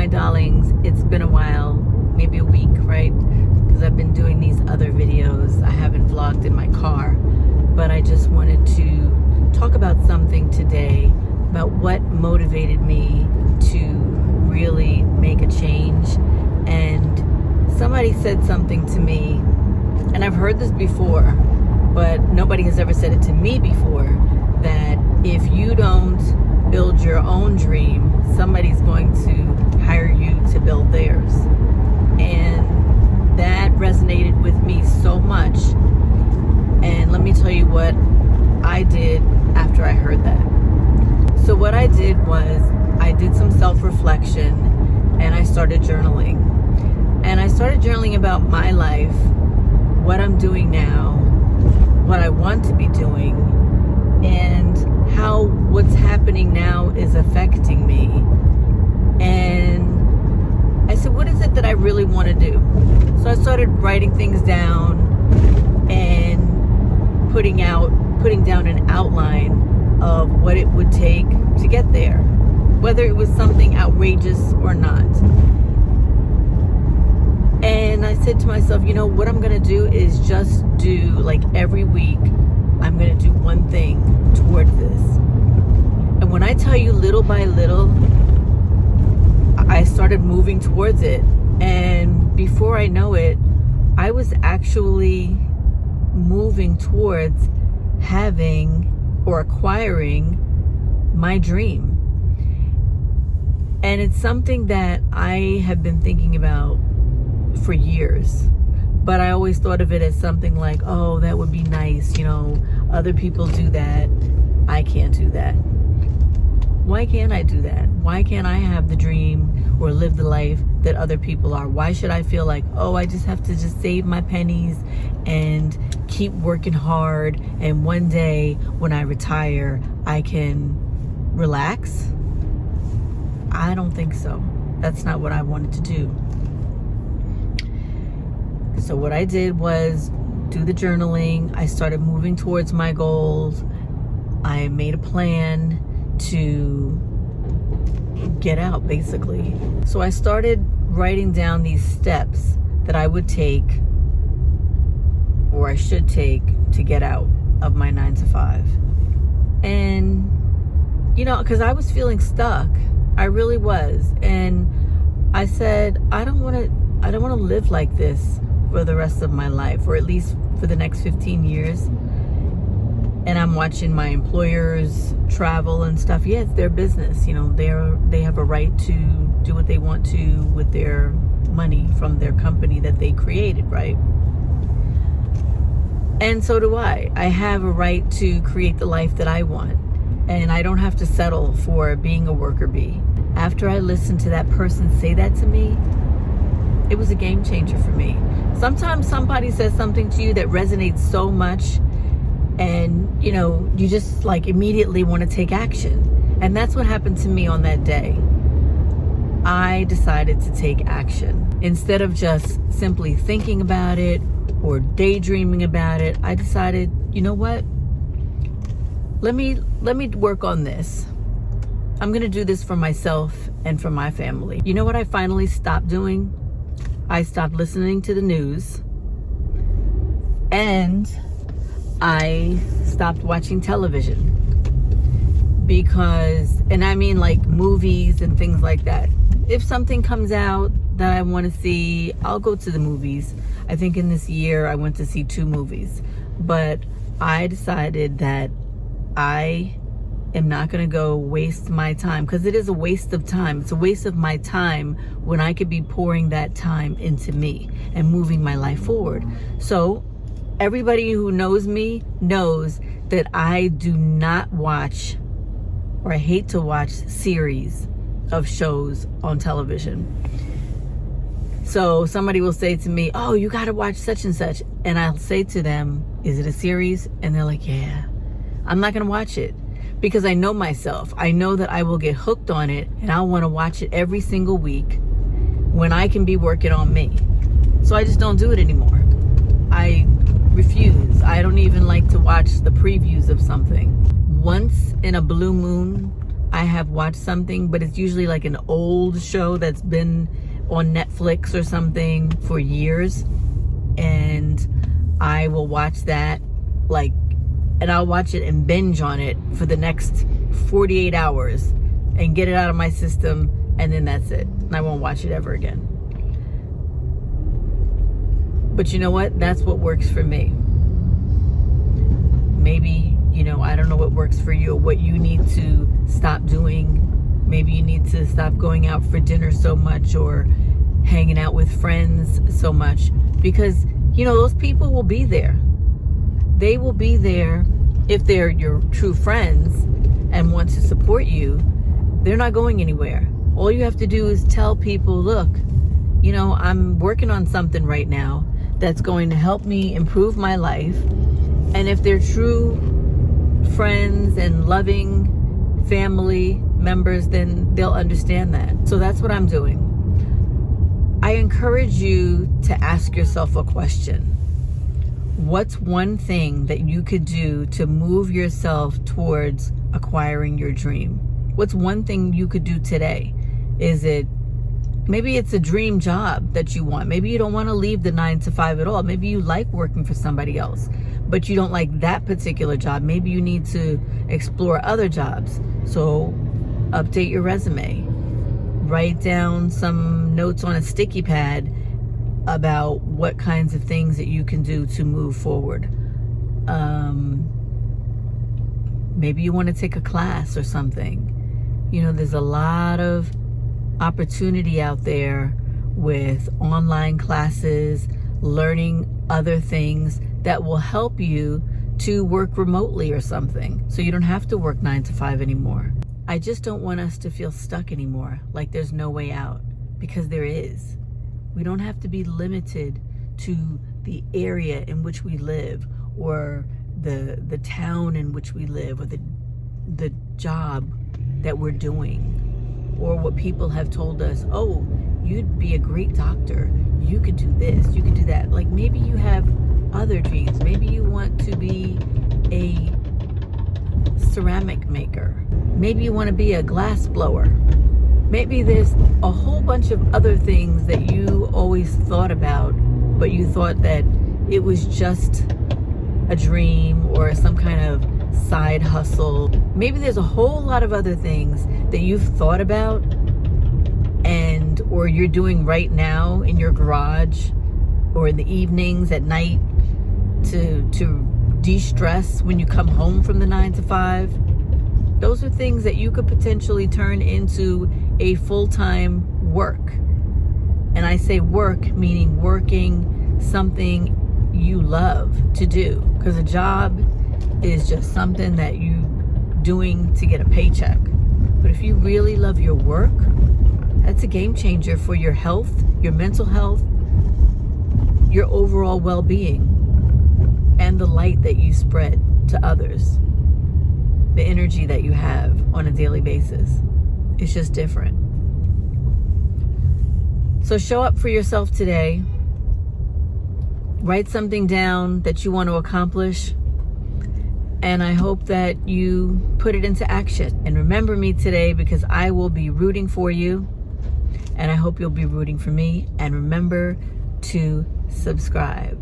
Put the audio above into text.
my darlings. It's been a while, maybe a week, right? Because I've been doing these other videos. I haven't vlogged in my car, but I just wanted to talk about something today, about what motivated me to really make a change. And somebody said something to me, and I've heard this before, but nobody has ever said it to me before, that if you don't build your own dream, somebody's going to hire you to build theirs. And that resonated with me so much. And let me tell you what I did after I heard that. So what I did was I did some self-reflection and I started journaling. And I started journaling about my life, what I'm doing now, what I want to be doing, and how what's happening now is affecting me. And I said, what is it that I really want to do? So I started writing things down and putting down an outline of what it would take to get there, whether it was something outrageous or not. And I said to myself, you know, what I'm going to do is just do, like, every week, I'm going to do one thing towards this. And when I tell you, little by little, I started moving towards it. And before I know it, I was actually moving towards having or acquiring my dream. And it's something that I have been thinking about for years, but I always thought of it as something like, oh, that would be nice, you know, other people do that, I can't do that. Why can't I do that? Why can't I have the dream or live the life that other people are? Why should I feel like, oh, I just have to just save my pennies and keep working hard, and one day when I retire I can relax? I don't think so. That's not what I wanted to do. So what I did was do the journaling. I started moving towards my goals. I made a plan to get out, basically. So I started writing down these steps that I would take, or I should take, to get out of my 9-to-5. And, you know, because I was feeling stuck. I really was. And I said, I don't want to live like this for the rest of my life, or at least for the next 15 years. And I'm watching my employers travel and stuff. Yeah, it's their business. You know, they have a right to do what they want to with their money from their company that they created, right? And so do I. I have a right to create the life that I want. And I don't have to settle for being a worker bee. After I listened to that person say that to me, it was a game changer for me. Sometimes somebody says something to you that resonates so much, and, you know, you just like immediately want to take action. And that's what happened to me on that day. I decided to take action. Instead of just simply thinking about it or daydreaming about it, I decided, you know what? Let me work on this. I'm going to do this for myself and for my family. You know what I finally stopped doing? I stopped listening to the news, and I stopped watching television. Because, and I mean like movies and things like that. If something comes out that I want to see, I'll go to the movies. I think in this year I went to see 2 movies. But I decided that I am not going to go waste my time, because it is a waste of time. It's a waste of my time when I could be pouring that time into me and moving my life forward. So everybody who knows me knows that I do not watch, or I hate to watch, series of shows on television. So somebody will say to me, oh, you got to watch such and such. And I'll say to them, is it a series? And they're like, yeah. I'm not going to watch it. Because I know myself. I know that I will get hooked on it, and I'll want to watch it every single week when I can be working on me. So I just don't do it anymore. I refuse. I don't even like to watch the previews of something. Once in a blue moon, I have watched something, but it's usually like an old show that's been on Netflix or something for years, and I will watch that and I'll watch it and binge on it for the next 48 hours and get it out of my system, and then that's it. And I won't watch it ever again. But you know what? That's what works for me. Maybe, I don't know what works for you or what you need to stop doing. Maybe you need to stop going out for dinner so much or hanging out with friends so much, because, those people will be there. They will be there if they're your true friends and want to support you. They're not going anywhere. All you have to do is tell people, look, I'm working on something right now that's going to help me improve my life. And if they're true friends and loving family members, then they'll understand that. So that's what I'm doing. I encourage you to ask yourself a question. What's one thing that you could do to move yourself towards acquiring your dream? What's one thing you could do today? Maybe it's a dream job that you want. Maybe you don't want to leave the 9 to 5 at all. Maybe you like working for somebody else, but you don't like that particular job. Maybe you need to explore other jobs. So update your resume. Write down some notes on a sticky pad about what kinds of things that you can do to move forward. Maybe you want to take a class or something. There's a lot of opportunity out there with online classes, learning other things that will help you to work remotely or something, so you don't have to work 9 to 5 anymore. I just don't want us to feel stuck anymore, like there's no way out, because there is. We don't have to be limited to the area in which we live, or the town in which we live, or the job that we're doing, or what people have told us. Oh, you'd be a great doctor. You could do this, you could do that. Like, maybe you have other dreams. Maybe you want to be a ceramic maker. Maybe you want to be a glass blower. Maybe there's a whole bunch of other things that you always thought about, but you thought that it was just a dream or some kind of side hustle. Maybe there's a whole lot of other things that you've thought about or you're doing right now in your garage or in the evenings at night to de-stress when you come home from the 9 to 5. Those are things that you could potentially turn into a full-time work. And I say work meaning working something you love to do, because a job is just something that you doing to get a paycheck. But if you really love your work, that's a game changer for your health, your mental health, your overall well-being, and the light that you spread to others, the energy that you have on a daily basis. It's just different. So show up for yourself today. Write something down that you want to accomplish, and I hope that you put it into action. And remember me today, because I will be rooting for you, and I hope you'll be rooting for me. And remember to subscribe.